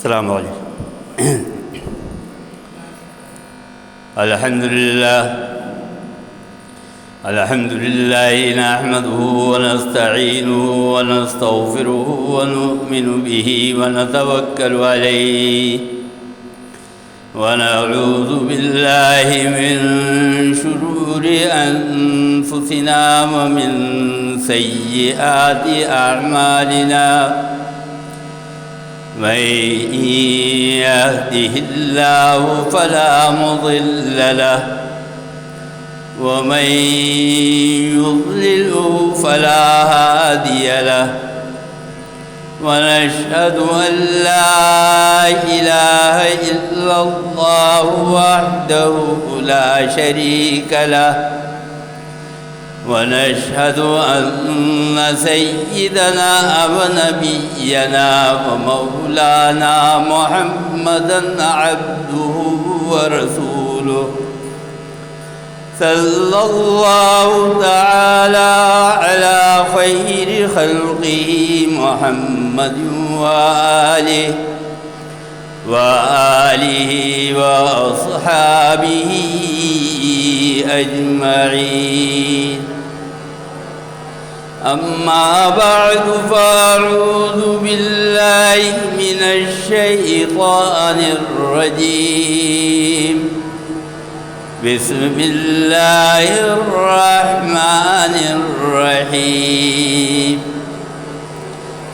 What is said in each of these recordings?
السلام علیکم۔ الحمد للہ نحمده ونستعینه ونستغفره ونؤمن به ونتوکل علیہ ونعوذ باللہ من شرور انفسنا ومن سیئات اعمالنا من يهده الله فلا مضل له ومن يضلله فلا هادي له ونشهد أن لا إله إلا الله وحده لا شريك له ونشهد أن سيدنا ونبينا ومولانا محمدا عبده ورسوله صلى الله تعالى على خير خلقه محمد وآله وأصحابه أجمعين. أما بعد فأعوذ بالله من الشيطان الرجيم. بسم الله الرحمن الرحيم.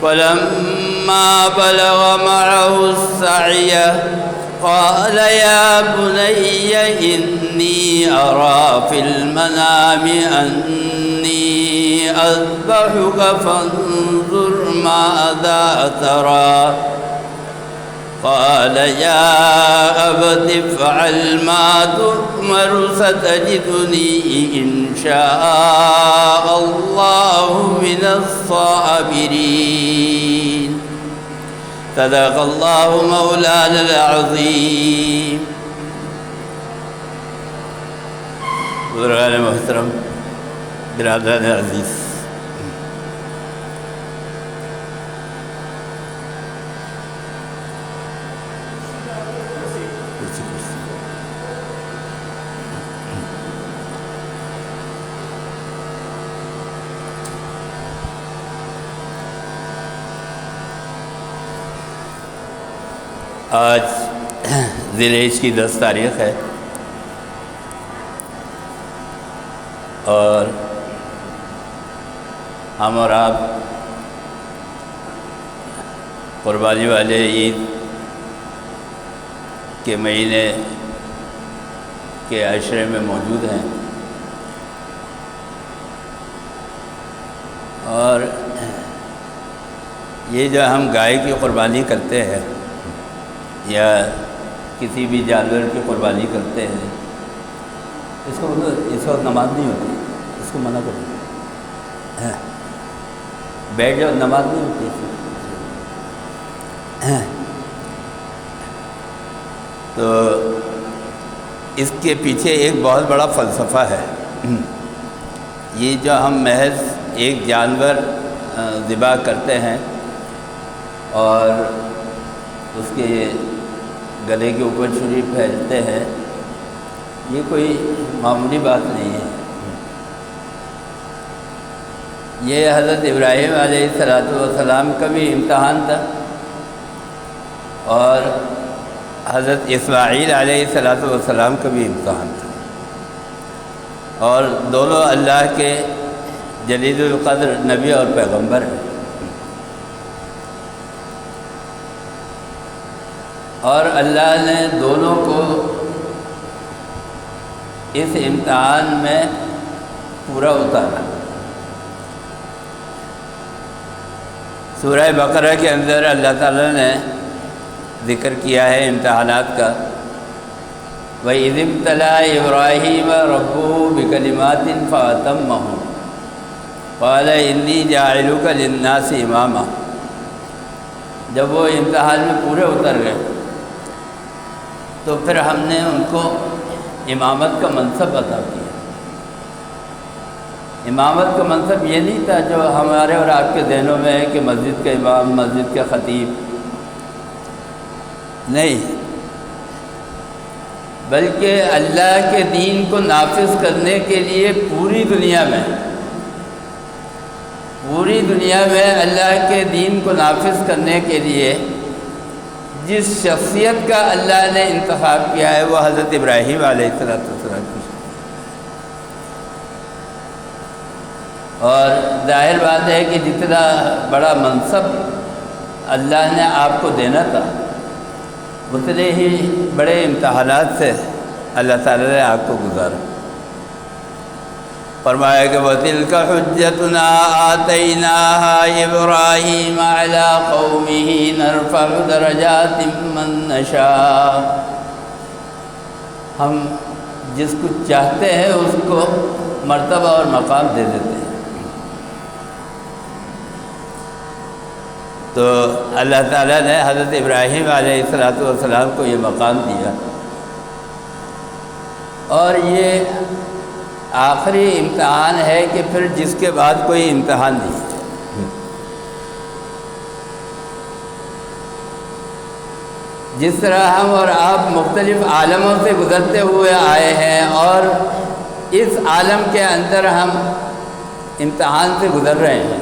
فلما بلغ معه السعي قال يا بني إني أرى في المنام أني أذبحك فانظر ماذا ترى. قال يا أبت افعل ما تؤمر ستجدني إن شاء الله من الصابرين. صدق الله مولانا العظيم. بزرگان محترم، برادران عزیز، آج ذی الحج کی 10 تاریخ ہے اور ہم اور آپ قربانی والے عید کے مہینے کے عشرے میں موجود ہیں، اور یہ جو ہم گائے کی قربانی کرتے ہیں یا کسی بھی جانور کی قربانی کرتے ہیں، اس وقت نماز نہیں ہوتی، اس کو منع کرو، بیٹھ جاؤ، نماز نہیں ہوتی. تو اس کے پیچھے ایک بہت بڑا فلسفہ ہے. یہ جو ہم محض ایک جانور ذبح کرتے ہیں اور اس کے گلے کے اوپر چھری پھیلتے ہیں، یہ کوئی معمولی بات نہیں ہے. یہ حضرت ابراہیم علیہ السلام کا بھی امتحان تھا اور حضرت اسماعیل علیہ السلام کا بھی امتحان تھا، اور دونوں اللہ کے جلیل القدر نبی اور پیغمبر ہیں. اور اللہ نے دونوں کو اس امتحان میں پورا اتارا. سورہ بقرہ کے اندر اللہ تعالیٰ نے ذکر کیا ہے امتحانات کا. وَإِذِ ابْتَلَىٰ إِبْرَاهِيمَ رَبُّهُ بِكَلِمَاتٍ فَأَتَمَّهُنَّ قَالَ إِنِّي جَاعِلُكَ لِلنَّاسِ إِمَامًا. جب وہ امتحان میں پورے اتر گئے تو پھر ہم نے ان کو امامت کا منصب عطا کیا. امامت کا منصب یہ نہیں تھا جو ہمارے اور آپ کے ذہنوں میں ہے کہ مسجد کا امام، مسجد کا خطیب. نہیں، بلکہ اللہ کے دین کو نافذ کرنے کے لیے پوری دنیا میں اللہ کے دین کو نافذ کرنے کے لیے جس شخصیت کا اللہ نے انتخاب کیا ہے وہ حضرت ابراہیم علیہ السلام کی، اور ظاہر بات ہے کہ جتنا بڑا منصب اللہ نے آپ کو دینا تھا اتنے ہی بڑے امتحانات سے اللہ تعالیٰ نے آپ کو گزارا۔ فرمایا کہ وَتِلْكَ حُجَّتُنَا آتَيْنَاهَا إِبْرَاهِيمَ عَلَىٰ قَوْمِهِ نَرْفَعُ دَرَجَاتٍ مَّن نَّشَاءُ، ہم جس کو چاہتے ہیں اس کو مرتبہ اور مقام دے دیتے ہیں۔ تو اللہ تعالیٰ نے حضرت ابراہیم علیہ السلام کو یہ مقام دیا، اور یہ آخری امتحان ہے کہ پھر جس کے بعد کوئی امتحان نہیں۔ جس طرح ہم اور آپ مختلف عالموں سے گزرتے ہوئے آئے ہیں اور اس عالم کے اندر ہم امتحان سے گزر رہے ہیں،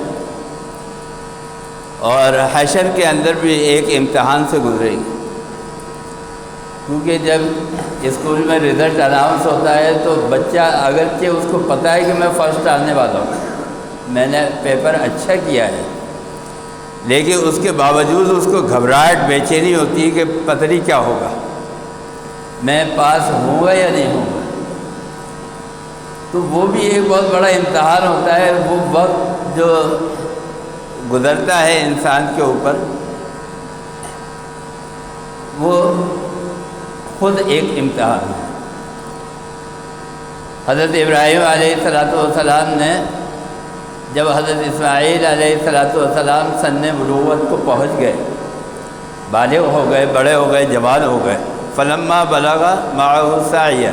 اور حشر کے اندر بھی ایک امتحان سے گزریں گے، کیونکہ جب اسکول میں رزلٹ اناؤنس ہوتا ہے تو بچہ اگرچہ اس کو پتہ ہے کہ میں فرسٹ آنے والا ہوں، میں نے پیپر اچھا کیا ہے، لیکن اس کے باوجود اس کو گھبراہٹ بے چینی ہوتی ہے کہ پتہ نہیں کیا ہوگا، میں پاس ہوں گا یا نہیں ہوں گا۔ تو وہ بھی ایک بہت بڑا امتحان ہوتا ہے، وہ وقت جو گزرتا ہے انسان کے اوپر وہ خود ایک امتحان ہے۔ حضرت ابراہیم علیہ السلام نے جب حضرت اسماعیل علیہ السلام سن بلوغت کو پہنچ گئے، بالغ ہو گئے، بڑے ہو گئے، جوان ہو گئے، فلما بلغ معه السعی،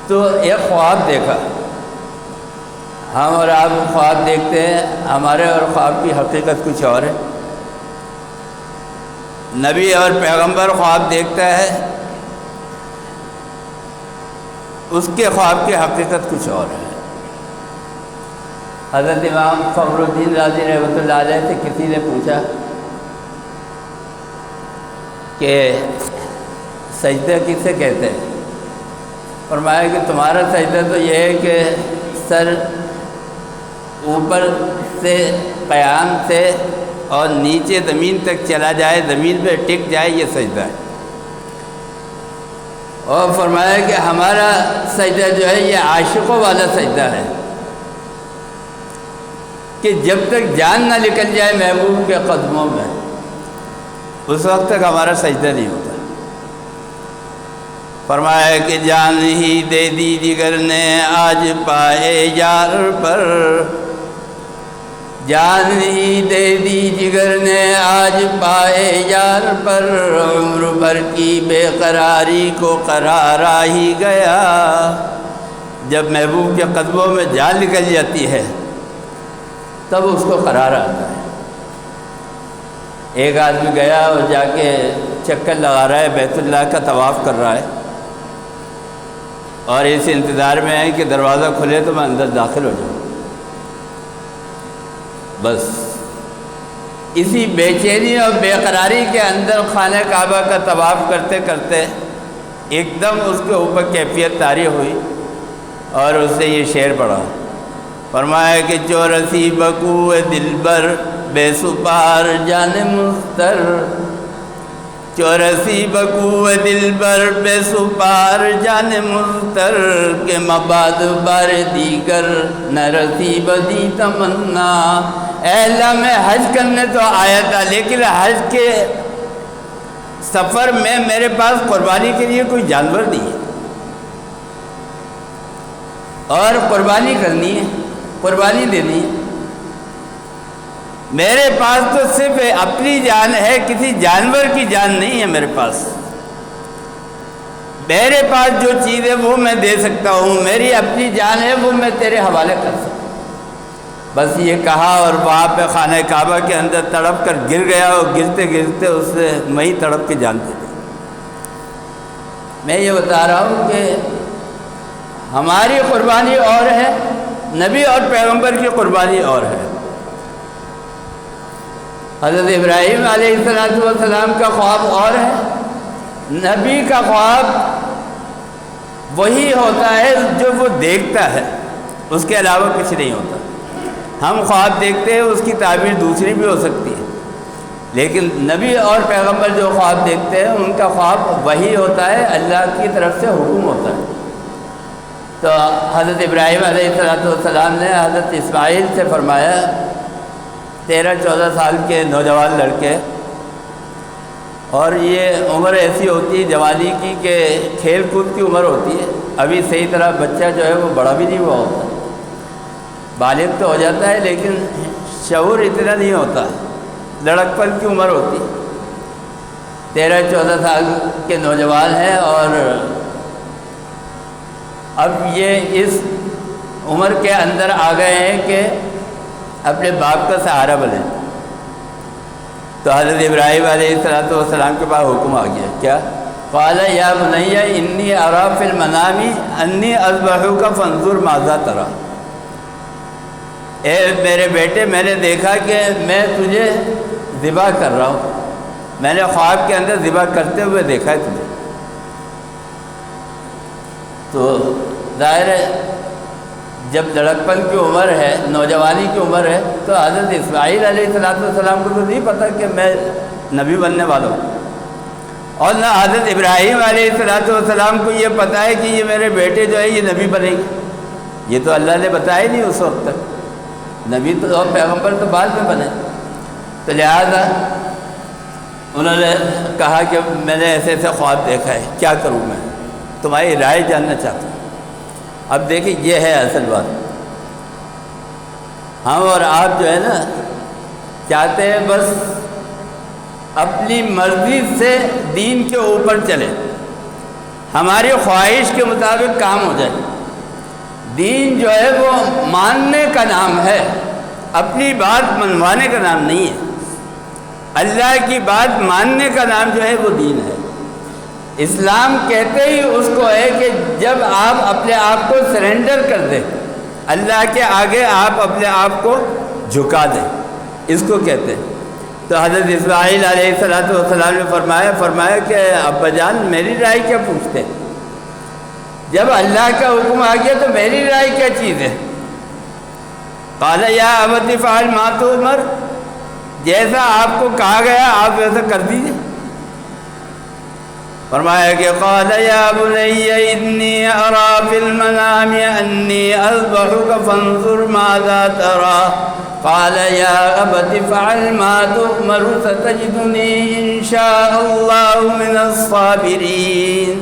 تو ایک خواب دیکھا۔ ہم اور آپ خواب دیکھتے ہیں، ہمارے اور خواب کی حقیقت کچھ اور ہے۔ نبی اور پیغمبر خواب دیکھتا ہے، اس کے خواب کی حقیقت کچھ اور ہے۔ حضرت امام فخر الدین رازی رحمۃ اللہ علیہ سے کسی نے پوچھا کہ سجدہ کسے کہتے ہیں؟ فرمایا کہ تمہارا سجدہ تو یہ ہے کہ سر اوپر سے قیام سے اور نیچے زمین تک چلا جائے، زمین پہ ٹک جائے، یہ سجدہ ہے۔ اور فرمایا کہ ہمارا سجدہ جو ہے یہ عاشقوں والا سجدہ ہے کہ جب تک جان نہ نکل جائے محبوب کے قدموں میں اس وقت تک ہمارا سجدہ نہیں ہوتا۔ فرمایا کہ جان ہی دے دی جگر نے آج پائے یار پر، جان ہی دے دی جگر نے آج پائے یار پر، عمر بھر کی بے قراری کو قرار آ ہی گیا۔ جب محبوب کے قدموں میں جان نکل جاتی ہے تب اس کو قرار آتا ہے۔ ایک آدمی گیا اور جا کے چکر لگا رہا ہے، بیت اللہ کا طواف کر رہا ہے، اور اس انتظار میں ہے کہ دروازہ کھلے تو میں اندر داخل ہو جاؤں۔ بس اسی بے چینی اور بے قراری کے اندر خانہ کعبہ کا طواف کرتے کرتے ایک دم اس کے اوپر کیفیت طاری ہوئی اور اس سے یہ شعر پڑھا۔ فرمایا کہ چورسی بکو دلبر بے سپار جان مستر، چورسی بکو دلبر بے سپار جان مستر، کے مباد بار دیگر نہ رسی بدی تمنا۔ اے اللہ میں حج کرنے تو آیا تھا، لیکن حج کے سفر میں میرے پاس قربانی کے لیے کوئی جانور نہیں ہے، اور قربانی کرنی ہے، قربانی دینی ہے۔ میرے پاس تو صرف اپنی جان ہے، کسی جانور کی جان نہیں ہے میرے پاس۔ میرے پاس جو چیز ہے وہ میں دے سکتا ہوں، میری اپنی جان ہے وہ میں تیرے حوالے کر سکتا ہوں۔ بس یہ کہا اور وہاں پہ خانہ کعبہ کے اندر تڑپ کر گر گیا، اور گرتے گرتے اس سے وہیں تڑپ کے جان دے دی۔ میں یہ بتا رہا ہوں کہ ہماری قربانی اور ہے، نبی اور پیغمبر کی قربانی اور ہے۔ حضرت ابراہیم علیہ السلام کا خواب اور ہے، نبی کا خواب وہی ہوتا ہے جو وہ دیکھتا ہے، اس کے علاوہ کچھ نہیں ہوتا۔ ہم خواب دیکھتے ہیں، اس کی تعبیر دوسری بھی ہو سکتی ہے، لیکن نبی اور پیغمبر جو خواب دیکھتے ہیں ان کا خواب وہی ہوتا ہے، اللہ کی طرف سے حکم ہوتا ہے۔ تو حضرت ابراہیم علیہ السلام نے حضرت اسماعیل سے فرمایا، 13-14 سال کے نوجوان لڑکے، اور یہ عمر ایسی ہوتی ہے جوانی کی کہ کھیل کود کی عمر ہوتی ہے، ابھی صحیح طرح بچہ جو ہے وہ بڑا بھی نہیں ہوا ہوتا، بالغ تو ہو جاتا ہے لیکن شعور اتنا نہیں ہوتا، لڑکپن کی عمر ہوتی ہے۔ 13-14 سال کے نوجوان ہیں، اور اب یہ اس عمر کے اندر آ گئے ہیں کہ اپنے باپ کا سہارا بنے۔ تو حضرت ابراہیم علیہ السلام کے پاس حکم آ گیا، کیا؟ قال یا بنی انی ارا فی المنام انی اذبحک فانظر ماذا تری۔ اے میرے بیٹے، میں نے دیکھا کہ میں تجھے ذبح کر رہا ہوں، میں نے خواب کے اندر ذبح کرتے ہوئے دیکھا ہے تجھے۔ تو ظاہر ہے جب لڑکپن کی عمر ہے، نوجوانی کی عمر ہے، تو حضرت اسماعیل علیہ السلام کو تو نہیں پتہ کہ میں نبی بننے والا ہوں، اور نہ حضرت ابراہیم علیہ السلام کو یہ پتہ ہے کہ یہ میرے بیٹے جو ہے یہ نبی بنے گے، یہ تو اللہ نے بتایا نہیں اس وقت تک، نبی تو اور پیغمبر تو بعد میں بنے۔ تو لہذا انہوں نے کہا کہ میں نے ایسے ایسے خواب دیکھا ہے، کیا کروں میں، تمہاری رائے جاننا چاہتا ہوں۔ اب دیکھیں یہ ہے اصل بات، ہم اور آپ جو ہے نا چاہتے ہیں بس اپنی مرضی سے دین کے اوپر چلے، ہماری خواہش کے مطابق کام ہو جائے۔ دین جو ہے وہ ماننے کا نام ہے، اپنی بات منوانے کا نام نہیں ہے۔ اللہ کی بات ماننے کا نام جو ہے وہ دین ہے۔ اسلام کہتے ہی اس کو ہے کہ جب آپ اپنے آپ کو سرنڈر کر دیں، اللہ کے آگے آپ اپنے آپ کو جھکا دیں، اس کو کہتے ہیں۔ تو حضرت اسماعیل علیہ السلام نے فرمایا کہ ابا جان میری رائے کیا پوچھتے ہیں، جب اللہ کا حکم آ گیا تو میری رائے کیا چیز ہے؟ قال یا ابت افعل ما تؤمر، جیسا آپ کو کہا گیا آپ ویسا کر دیجیے۔ فرمایا کہ قال یا بنی انی ارا فی المنام انی اذبحک فانظر ماذا تری، قال یا ابت افعل ما تؤمر ستجدنی ان شاء اللہ من الصابرین۔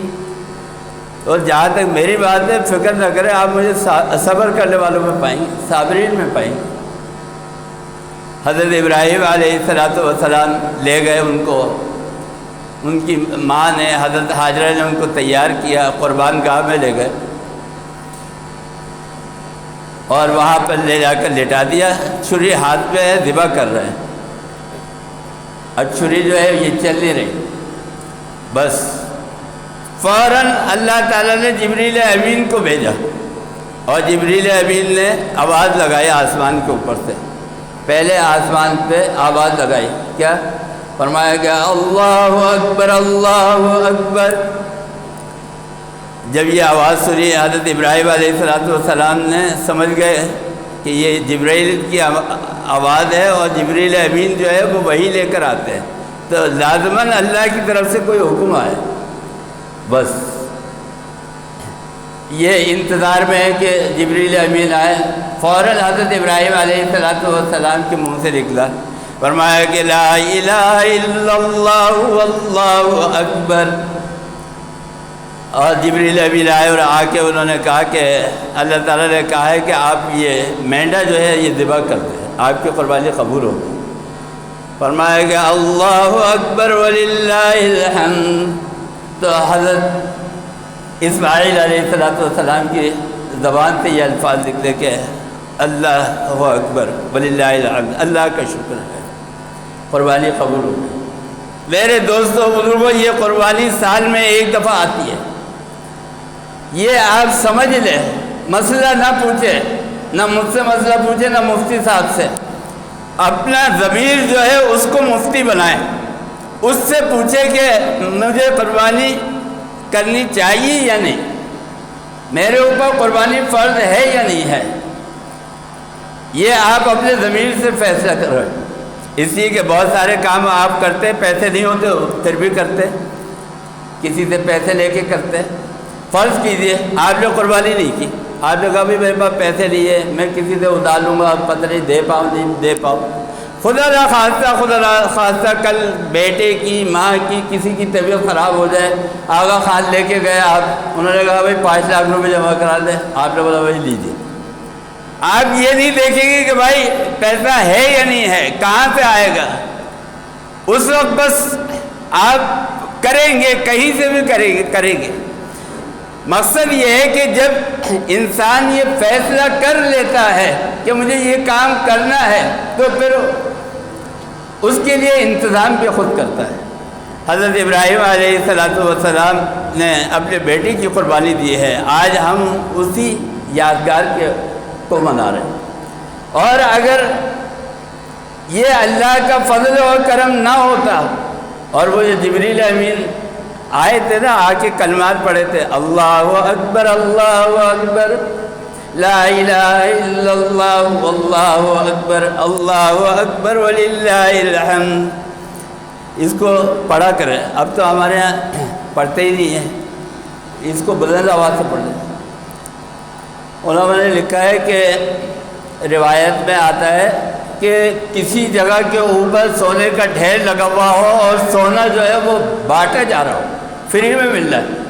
اور جہاں تک میری بات ہے فکر نہ کریں، آپ مجھے صبر کرنے والوں میں پائیں گے، صابرین میں پائیں گے۔ حضرت ابراہیم علیہ السلام لے گئے ان کو، ان کی ماں نے حضرت حاجرہ نے ان کو تیار کیا، قربان گاہ میں لے گئے اور وہاں پر لے جا کر لٹا دیا، چھری ہاتھ پہ ہے، ذبح کر رہے ہیں، اور چھری جو ہے یہ چل نہیں رہی۔ بس فوراً اللہ تعالیٰ نے جبریل امین کو بھیجا، اور جبریل امین نے آواز لگائی آسمان کے اوپر سے، پہلے آسمان پہ آواز لگائی، کیا فرمایا گیا؟ اللہ اکبر اللہ اکبر۔ جب یہ آواز سنی حضرت ابراہیم علیہ السلام نے سمجھ گئے کہ یہ جبریل کی آواز ہے، اور جبریل امین جو ہے وہ وہی لے کر آتے ہیں، تو لازماً اللہ کی طرف سے کوئی حکم آئے۔ بس یہ انتظار میں ہے کہ جبریل امین آئے، فوراً حضرت ابراہیم علیہ السلام کے منہ سے نکلا، فرمایا کہ لا الہ الا اللہ واللہ اکبر، اور جبریل امین آئے اور آ کے انہوں نے کہا کہ اللہ تعالیٰ نے کہا ہے کہ آپ یہ مینڈا جو ہے یہ ذبح کر دیں، آپ کی قربانی قبول ہوگی۔ فرمایا کہ اللہ اکبر وللہ الحمد۔ تو حضرت اسماعیل علیہ السلام کی زبان سے یہ الفاظ نکلے کہ اللہ اکبر وللہ الحمد، اللہ کا شکر ہے، قربانی قبول ہو گئی۔ میرے دوستوں بزرگوں، یہ قربانی سال میں ایک دفعہ آتی ہے، یہ آپ سمجھ لیں۔ مسئلہ نہ پوچھے، نہ مجھ سے مسئلہ پوچھے، نہ مفتی صاحب سے، اپنا ضمیر جو ہے اس کو مفتی بنائیں، اس سے پوچھے کہ مجھے قربانی کرنی چاہیے یا نہیں، میرے اوپر قربانی فرض ہے یا نہیں ہے۔ یہ آپ اپنے ضمیر سے فیصلہ کرو، اس لیے کہ بہت سارے کام آپ کرتے، پیسے نہیں ہوتے پھر بھی کرتے، کسی سے پیسے لے کے کرتے۔ فرض کیجئے آپ نے قربانی نہیں کی، آپ نے کہا بھی میرے پاس پیسے لیے، میں کسی سے ادھار لوں گا، پتہ نہیں دے پاؤں نہیں دے پاؤں، خدا نہ خواستہ کل بیٹے کی، ماں کی، کسی کی طبیعت خراب ہو جائے، آغا خان لے کے گئے آپ، انہوں نے کہا بھائی 5 لاکھ روپے جمع کرا دیں، آپ نے بولا بھائی لیجیے۔ آپ یہ نہیں دیکھیں گے کہ بھائی پیسہ ہے یا نہیں ہے، کہاں سے آئے گا، اس وقت بس آپ کریں گے، کہیں سے بھی کریں گے۔ مقصد یہ ہے کہ جب انسان یہ فیصلہ کر لیتا ہے کہ مجھے یہ کام کرنا ہے، تو پھر اس کے لیے انتظام بھی خود کرتا ہے۔ حضرت ابراہیم علیہ السلام نے اپنے بیٹے کی قربانی دی ہے، آج ہم اسی یادگار کو منا رہے ہیں۔ اور اگر یہ اللہ کا فضل و کرم نہ ہوتا، اور وہ جو جبریل امین آئے تھے نا، آ کے کلمات پڑھے تھے، اللہ اکبر اللہ اکبر لا الہ الا اللہ واللہ اکبر وللہ الحمد، اس کو پڑھا کریں۔ اب تو ہمارے یہاں پڑھتے ہی نہیں ہیں، اس کو بلند آواز سے پڑھ لیں۔ علماء نے لکھا ہے کہ روایت میں آتا ہے کہ کسی جگہ کے اوپر سونے کا ڈھیر لگا ہوا ہو اور سونا جو ہے وہ بانٹا جا رہا ہو، فری میں مل رہا ہے۔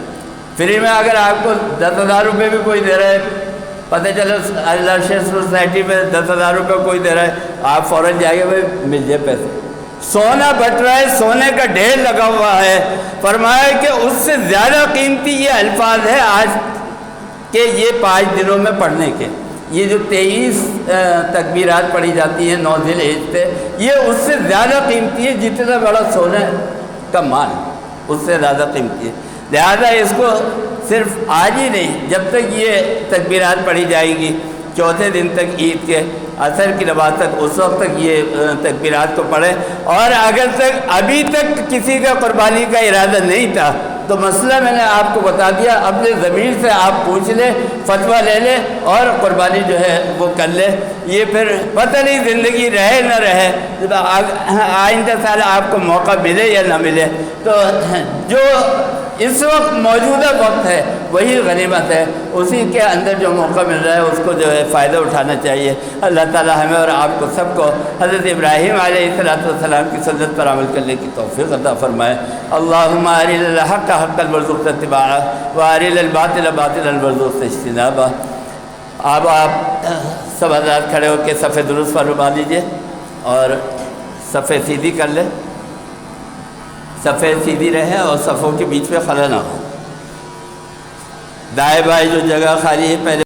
فری میں اگر آپ کو 10,000 روپے بھی کوئی دے رہا ہے، پتہ چلے اللہ سوسائٹی میں 10,000 روپے کوئی دے رہا ہے، آپ فوراً جائیں گے بھائی مل جائے پیسے۔ سونا بٹ رہا ہے، سونے کا ڈھیر لگا ہوا ہے۔ فرمایا کہ اس سے زیادہ قیمتی یہ الفاظ ہے آج کہ یہ 5 دنوں میں پڑھنے کے، یہ جو 23 تکبیرات پڑھی جاتی ہیں 9 ذی الحجہ سے، یہ اس سے زیادہ قیمتی ہے جتنا بڑا سونا کا مال، اس سے زیادہ قیمتی ہے۔ لہذا اس کو صرف آج ہی نہیں، جب تک یہ تکبیرات پڑھی جائیں گی، چوتھے دن تک عید کے عصر کی نماز تک، اس وقت تک یہ تکبیرات کو پڑھیں۔ اور اگر ابھی تک کسی کا قربانی کا ارادہ نہیں تھا تو مسئلہ میں نے آپ کو بتا دیا، اپنے ضمیر سے آپ پوچھ لیں، فتویٰ لے لیں اور قربانی جو ہے وہ کر لیں۔ یہ پھر پتہ نہیں زندگی رہے نہ رہے، آئندہ سال آپ کو موقع ملے یا نہ ملے، تو جو اس وقت موجودہ وقت ہے وہی غنیمت ہے، اسی کے اندر جو موقع مل رہا ہے اس کو جو ہے فائدہ اٹھانا چاہیے۔ اللہ تعالی ہمیں اور آپ کو سب کو حضرت ابراہیم علیہ السلام کی سنت پر عمل کرنے کی توفیق عطا فرمائے۔ اللہم ارنا الحق حقا وارزقنا اتباعہ وارنا الباطل باطلا وارزقنا اجتنابہ۔ اب آپ سب حضرات کھڑے ہو کے صف درست فرما لیجیے اور صفیں سیدھی کر لیں، صفیں سیدھی رہیں اور صفوں کے بیچ میں خلا نہ ہو۔ دائیں بائیں جو جگہ خالی ہے پہلے